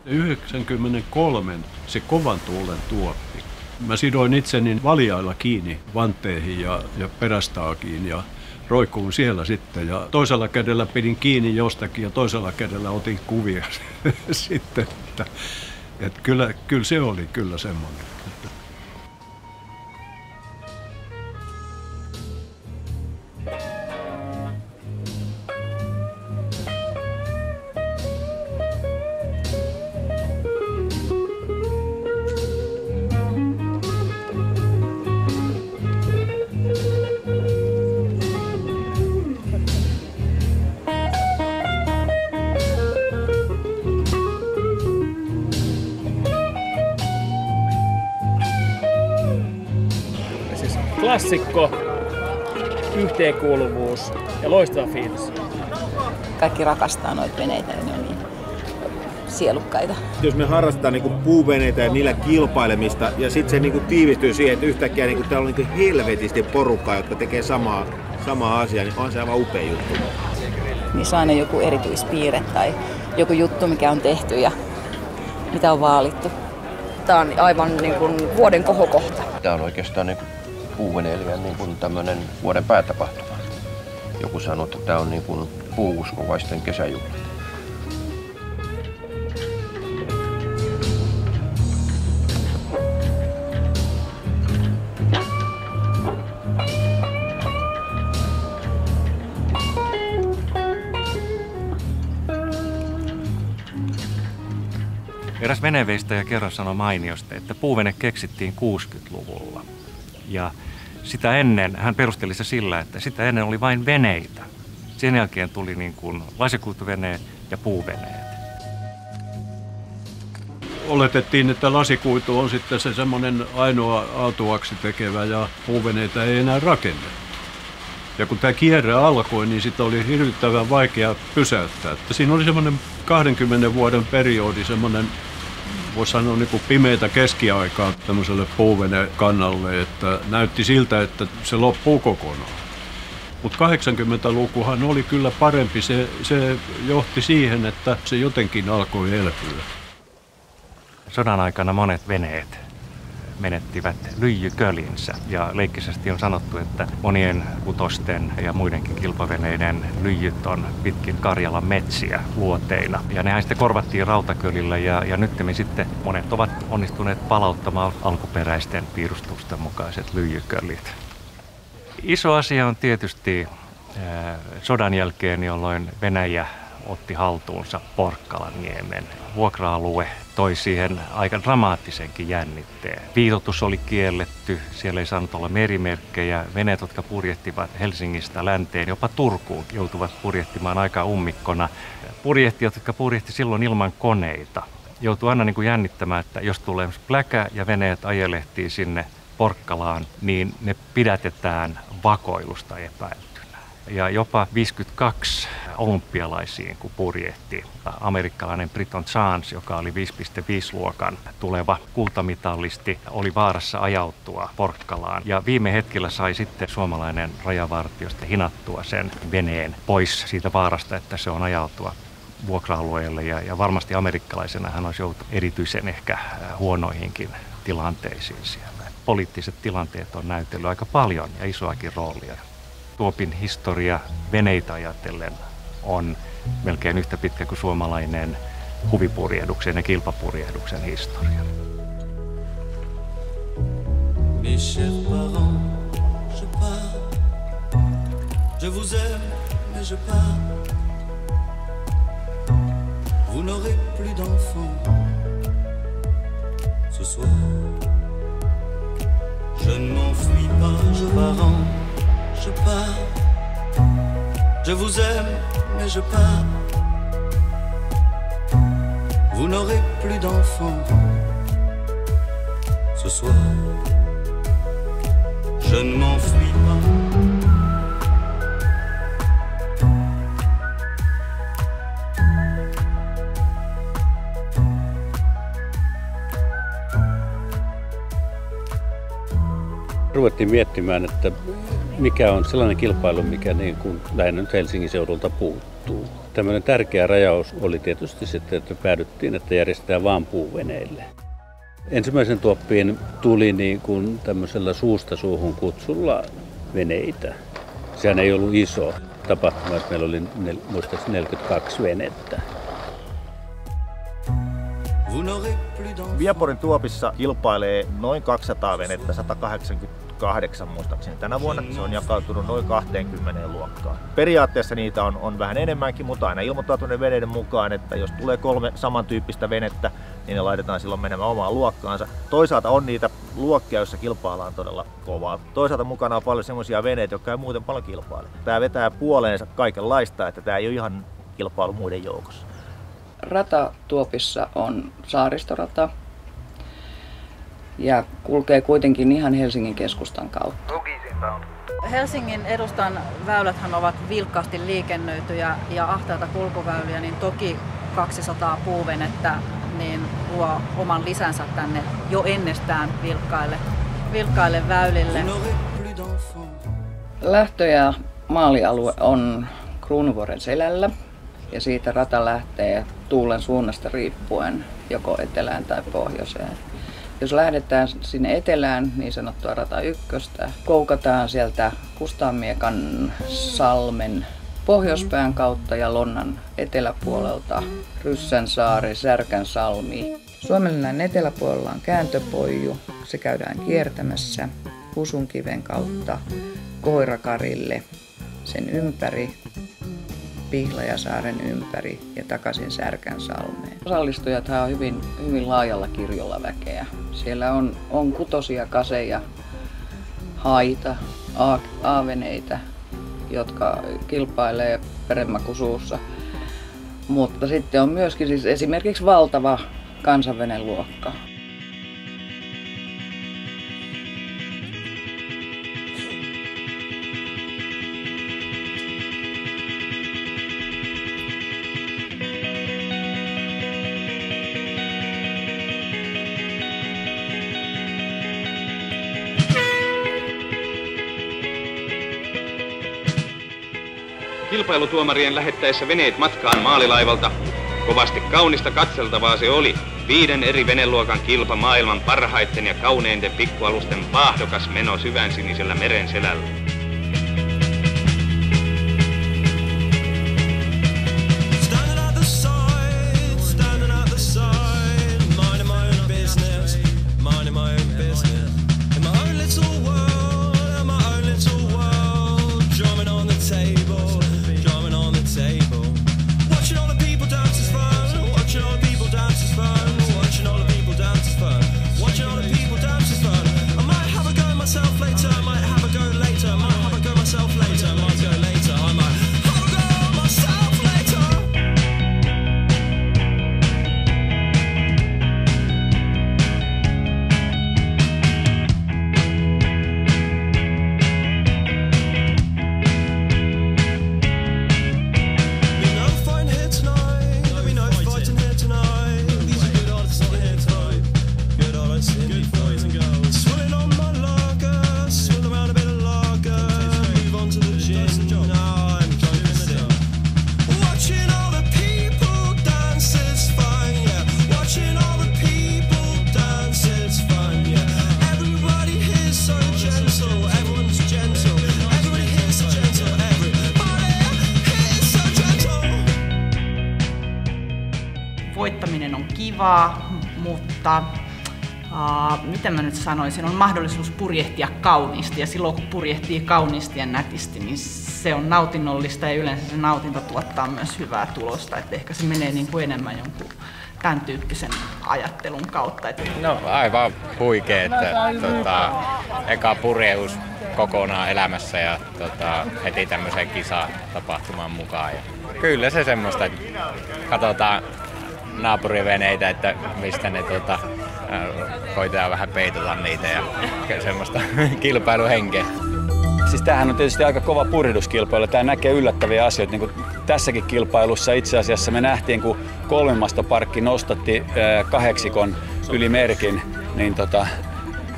1993 se kovan tuulen tuoppi. Mä sidoin itseni valjailla kiinni vanteihin ja perästaakiin ja roikkuun siellä sitten. Ja toisella kädellä pidin kiinni jostakin ja toisella kädellä otin kuvia sitten. Että kyllä se oli kyllä semmoinen. Klassikko, yhteenkuuluvuus ja loistava fiilis. Kaikki rakastaa noita veneitä ja ne on niin sielukkaita. Jos me harrastetaan niinku puuveneitä ja niillä kilpailemista ja sitten se niinku tiivistyy siihen, että yhtäkkiä niinku täällä on niinku helvetisti porukkaa, jotka tekee samaa asiaa, niin on se aivan upea juttu. Niissä on aina joku erityispiirre tai joku juttu, mikä on tehty ja mitä on vaalittu. Tämä on aivan niin kuin vuoden kohokohta. Tämä on oikeastaan niin puuveneilijän niin tämmöinen vuoden päätapahtuma. Joku sanoo, että tämä on niin kuin puuuskovaisten kesäjuhla. Eräs veneveistäjä kerran sanoi mainiosti, että puuvene keksittiin 60-luvulla. Ja sitä ennen, hän perusteli se sillä, että sitä ennen oli vain veneitä. Sen jälkeen tuli niin kuin lasikuituveneet ja puuveneet. Oletettiin, että lasikuitu on sitten se semmoinen ainoa autuaksi tekevä ja puuveneitä ei enää rakennettu. Ja kun tämä kierre alkoi, niin sitä oli hirvittävän vaikea pysäyttää. Että siinä oli semmoinen 20 vuoden periodi, semmoinen, voisi sanoa niin kuin pimeätä keskiaikaa tämmöiselle puuvenekannalle, että näytti siltä, että se loppuu kokonaan. Mutta 80-lukuhan oli kyllä parempi, se johti siihen, että se jotenkin alkoi elpyä. Sodan aikana monet veneet menettivät lyijykölinsä ja leikkisesti on sanottu, että monien kutosten ja muidenkin kilpaveneiden lyijyt on pitkin Karjalan metsiä luoteina. Ja nehän sitten korvattiin rautakölillä ja nyttemmin sitten monet ovat onnistuneet palauttamaan alkuperäisten piirustusten mukaiset lyijykölit. Iso asia on tietysti sodan jälkeen, jolloin Venäjä otti haltuunsa Porkkalanniemen. Vuokra-alue toi siihen aika dramaattisenkin jännitteen. Viitoitus oli kielletty, siellä ei saanut olla merimerkkejä. Veneet, jotka purjehtivat Helsingistä länteen, jopa Turkuun, joutuvat purjehtimaan aika ummikkona. Purjehtijat, jotka purjehti silloin ilman koneita, joutuu aina niin kuin jännittämään, että jos tulee pläkä ja veneet ajelehtii sinne Porkkalaan, niin ne pidätetään vakoilusta epäiltynä. Ja jopa 52 olympialaisiin, kun purjehti amerikkalainen Britton Chance, joka oli 5,5-luokan tuleva kultamitallisti, oli vaarassa ajautua Porkkalaan. Ja viime hetkellä sai sitten suomalainen rajavartiosta hinattua sen veneen pois siitä vaarasta, että se on ajautua vuokra-alueelle. Ja varmasti amerikkalaisena hän olisi joutunut erityisen ehkä huonoihinkin tilanteisiin siellä. Poliittiset tilanteet on näytellyt aika paljon ja isoakin roolia. Tuopin historia veneitä ajatellen on melkein yhtä pitkä kuin suomalainen huvipurjehduksen ja kilpapurjehduksen historia. Mes chers parents, je pars. Je vous aime, mais je pars. Vous n'aurez plus d'enfants ce soir. Je ne m'enfuis pas, je pars. Je pars, je vous aime, mais je pars. Vous n'aurez plus d'enfants ce soir. Je ne m'enfuis pas. Ruvettiin miettimään, että mikä on sellainen kilpailu, mikä niin kuin lähinnä nyt Helsingin seudulta puuttuu. muuttuu. Tämmöinen tärkeä rajaus oli tietysti sitten, että päädyttiin, että järjestetään vain puuveneille. Ensimmäisen tuoppiin tuli niin kuin tämmöisellä suusta suuhun kutsulla veneitä. Sehän ei ollut iso tapahtuma, että meillä oli muistaakseni 42 venettä. Viaporin tuopissa kilpailee noin 200 venettä, 188 muistaakseni tänä vuonna. Se on jakautunut noin 20 luokkaan. Periaatteessa niitä on vähän enemmänkin, mutta aina ilmoittautuneiden veneiden mukaan, että jos tulee 3 samantyyppistä venettä, niin ne laitetaan silloin menemään omaan luokkaansa. Toisaalta on niitä luokkia, joissa kilpaillaan todella kovaa. Toisaalta mukana on paljon semmoisia veneitä, jotka ei muuten paljon kilpaile. Tää vetää puoleensa kaikenlaista, että tää ei ole ihan kilpailu muiden joukossa. Rata tuopissa on saaristorata ja kulkee kuitenkin ihan Helsingin keskustan kautta. Helsingin edustan väyläthän ovat vilkkaasti liikennöityjä ja ahtaita kulkuväyliä, niin toki 200 puuvenettä niin luo oman lisänsä tänne jo ennestään vilkkaille väylille. Lähtö- ja maalialue on Kruunuvuoren selällä. Ja siitä rata lähtee tuulen suunnasta riippuen joko etelään tai pohjoiseen. Jos lähdetään sinne etelään, niin sanottua rata 1, koukataan sieltä Kustaanmiekan salmen pohjoispään kautta ja Lonnan eteläpuolelta Ryssänsaari, Särkänsalmi. Suomenlinnan eteläpuolella on kääntöpoiju. Se käydään kiertämässä Husunkiven kautta Koirakarille, sen ympäri, Pihlajasaaren ympäri ja takaisin Särkänsalmeen. Osallistujathan on hyvin laajalla kirjolla väkeä. Siellä on kutosia, kaseja, haita, aaveneitä, jotka kilpailee peremmakusuussa. Mutta sitten on myöskin siis esimerkiksi valtava kansanveneluokka. Kilpailutuomarien lähettäessä veneet matkaan maalilaivalta. Kovasti kaunista katseltavaa se oli. 5 eri veneluokan kilpa maailman parhaiten ja kauneinten pikkualusten paahdokas meno syvänsinisellä meren selällä. Voittaminen on kivaa, mutta miten mä nyt sanoisin, on mahdollisuus purjehtia kauniisti ja silloin kun purjehtii kauniisti ja nätisti, niin se on nautinnollista ja yleensä se nautinto tuottaa myös hyvää tulosta, että ehkä se menee niin kuin enemmän jonkun tämän tyyppisen ajattelun kautta. No aivan huikea, että eka purjehdus kokonaan elämässä ja heti tämmöiseen kisatapahtumaan mukaan. Ja kyllä se semmoista, että katsotaan naapuriveneitä, että mistä ne koitetaan vähän peitota niitä ja semmoista kilpailuhenkeä. Siis tämähän on tietysti aika kova purjehduskilpailu. Tämä näkee yllättäviä asioita. Niin kuin tässäkin kilpailussa itse asiassa me nähtiin, kun kolmimastoparkki nostatti 8 yli merkin, niin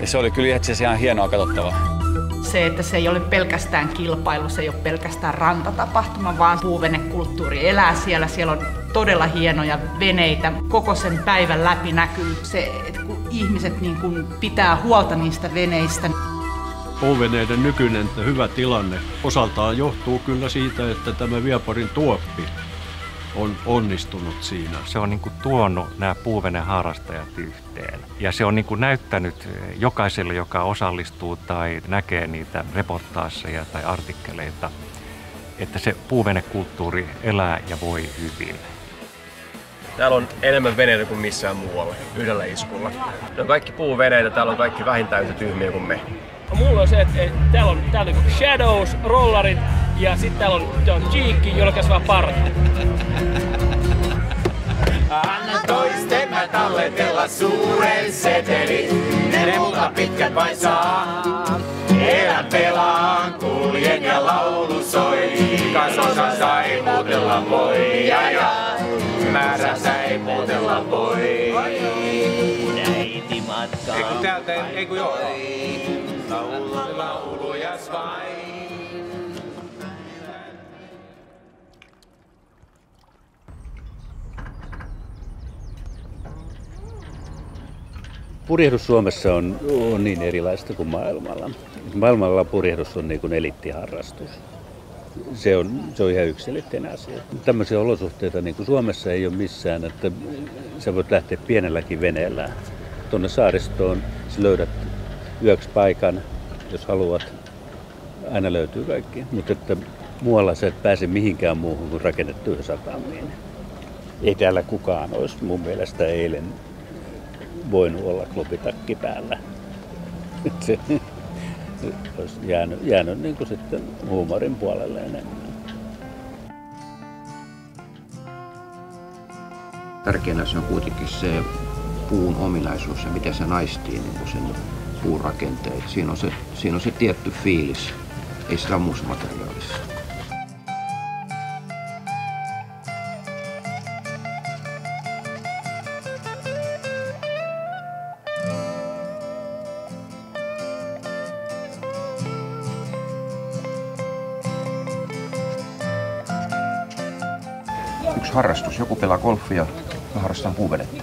ja se oli kyllä itse asiassa ihan hienoa katsottavaa. Se, että se ei ole pelkästään kilpailu, se ei ole pelkästään rantatapahtuma, vaan puuvenekulttuuri elää siellä. Siellä on todella hienoja veneitä. Koko sen päivän läpi näkyy se, että kun ihmiset niin kuin pitää huolta niistä veneistä. Puuveneiden nykyinen hyvä tilanne osaltaan johtuu kyllä siitä, että tämä Vieporin tuoppi on onnistunut siinä. Se on niin kuin tuonut nämä puuveneharrastajat yhteen. Ja se on niin kuin näyttänyt jokaiselle, joka osallistuu tai näkee niitä reportaaseja tai artikkeleita, että se puuvenekulttuuri elää ja voi hyvin. Täällä on enemmän veneitä kuin missään muualla, yhdellä iskulla. Ne on kaikki puuveneitä, täällä on kaikki vähintään yhtä tyhmiä kuin me. Mulla on se, että täällä on Shadows, rollarit ja sitten täällä on Cheekki, jolla kasvaa parta. Anna toistemme talletella suuren seteli, ne multa pitkät vain saa. Elän pelaan, kuljen ja laulu soi, kasosansa ei muutella voi. Ja määränsä ei muutella voi. Kun äiti matkaa. Eiku täältä, eiku joo. Laulujas vain. Purjehdus Suomessa on niin erilaista kuin maailmalla. Maailmalla purjehdus on niin kuin eliittiharrastus. Se on ihan yksiselitteinen asia. Tämmöisiä olosuhteita niin kuin Suomessa ei ole missään, että sä voit lähteä pienelläkin veneellä tuonne saaristoon. Sä löydät yöksi paikan, jos haluat. Aina löytyy kaikki, mutta että muualla sä et pääse mihinkään muuhun kuin rakennettuihin satamiin. Ei täällä kukaan olisi mun mielestä eilen voinut olla klubitakki päällä. Se olisi jäänyt niin kuin sitten huumorin puolelle enemmän. Tärkeänä se on kuitenkin se puun ominaisuus ja miten se naistii niin kuin sen puun rakenteet. Siinä on se tietty fiilis, ei sitä muussa materiaalissa. Yksi harrastus. Joku pelaa golfia, mä harrastan puuvenettä.